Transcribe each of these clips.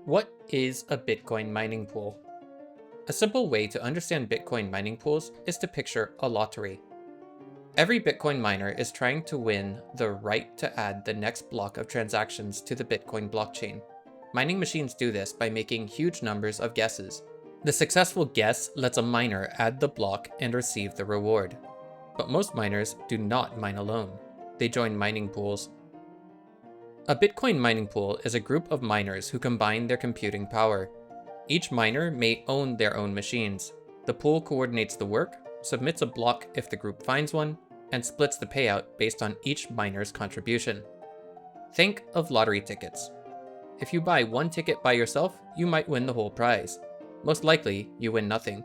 What is a Bitcoin mining pool? A simple way to understand Bitcoin mining pools is to picture a lottery. Every Bitcoin miner is trying to win the right to add the next block of transactions to the Bitcoin blockchain. Mining machines do this by making huge numbers of guesses. The successful guess lets a miner add the block and receive the reward. But most miners do not mine alone. They join mining pools. A Bitcoin mining pool is a group of miners who combine their computing power. Each miner may own their own machines. The pool coordinates the work, submits a block if the group finds one, and splits the payout based on each miner's contribution. Think of lottery tickets. If you buy one ticket by yourself, you might win the whole prize. Most likely, you win nothing.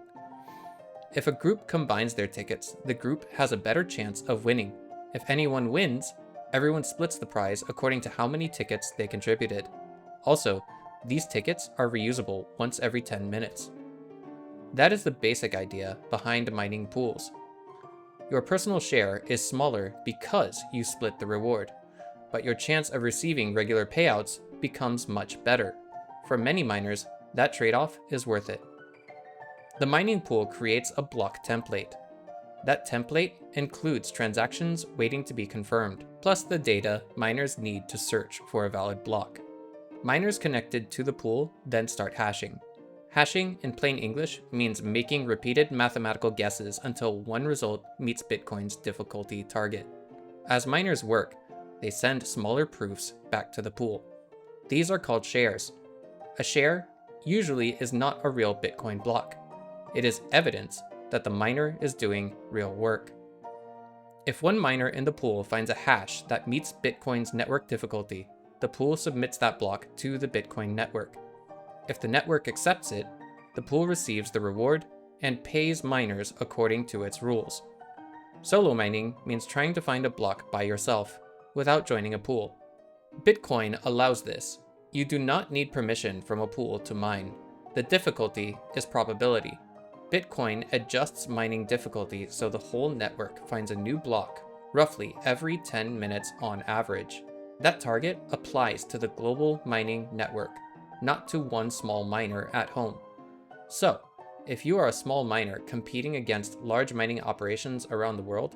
If a group combines their tickets, the group has a better chance of winning. If anyone wins, everyone splits the prize according to how many tickets they contributed. Also, these tickets are reusable once every 10 minutes. That is the basic idea behind mining pools. Your personal share is smaller because you split the reward, but your chance of receiving regular payouts becomes much better. For many miners, that trade-off is worth it. The mining pool creates a block template. That template includes transactions waiting to be confirmed, plus the data miners need to search for a valid block. Miners connected to the pool then start hashing. Hashing, in plain English, means making repeated mathematical guesses until one result meets Bitcoin's difficulty target. As miners work, they send smaller proofs back to the pool. These are called shares. A share usually is not a real Bitcoin block. It is evidence that the miner is doing real work. If one miner in the pool finds a hash that meets Bitcoin's network difficulty, the pool submits that block to the Bitcoin network. If the network accepts it, the pool receives the reward and pays miners according to its rules. Solo mining means trying to find a block by yourself, without joining a pool. Bitcoin allows this. You do not need permission from a pool to mine. The difficulty is probability. Bitcoin adjusts mining difficulty so the whole network finds a new block, roughly every 10 minutes on average. That target applies to the global mining network, not to one small miner at home. So, if you are a small miner competing against large mining operations around the world,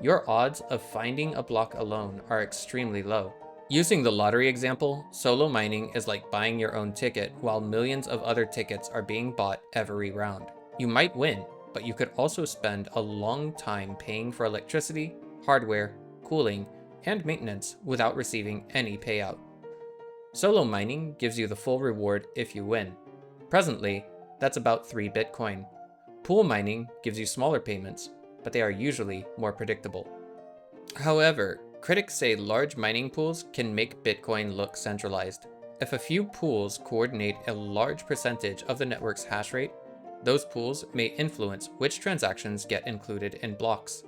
your odds of finding a block alone are extremely low. Using the lottery example, solo mining is like buying your own ticket while millions of other tickets are being bought every round. You might win, but you could also spend a long time paying for electricity, hardware, cooling, and maintenance without receiving any payout. Solo mining gives you the full reward if you win. Presently, that's about 3 Bitcoin. Pool mining gives you smaller payments, but they are usually more predictable. However, critics say large mining pools can make Bitcoin look centralized. If a few pools coordinate a large percentage of the network's hash rate, those pools may influence which transactions get included in blocks.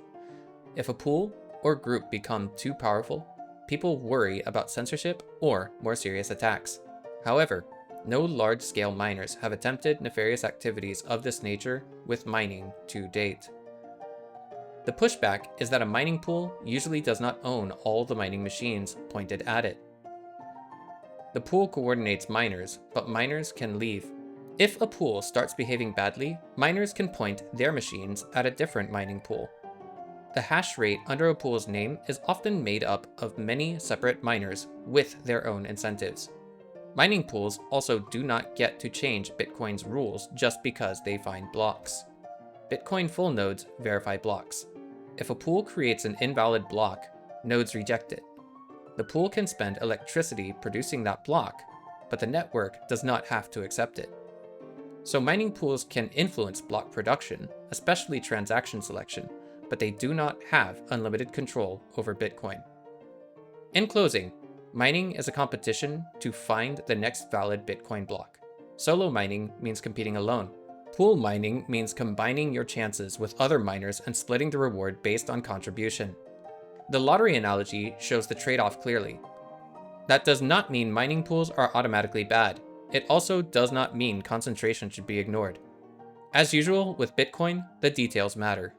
If a pool or group become too powerful, people worry about censorship or more serious attacks. However, no large-scale miners have attempted nefarious activities of this nature with mining to date. The pushback is that a mining pool usually does not own all the mining machines pointed at it. The pool coordinates miners, but miners can leave. If a pool starts behaving badly, miners can point their machines at a different mining pool. The hash rate under a pool's name is often made up of many separate miners with their own incentives. Mining pools also do not get to change Bitcoin's rules just because they find blocks. Bitcoin full nodes verify blocks. If a pool creates an invalid block, nodes reject it. The pool can spend electricity producing that block, but the network does not have to accept it. So mining pools can influence block production, especially transaction selection, but they do not have unlimited control over Bitcoin. In closing, mining is a competition to find the next valid Bitcoin block. Solo mining means competing alone. Pool mining means combining your chances with other miners and splitting the reward based on contribution. The lottery analogy shows the trade-off clearly. That does not mean mining pools are automatically bad. It also does not mean concentration should be ignored. As usual with Bitcoin, the details matter.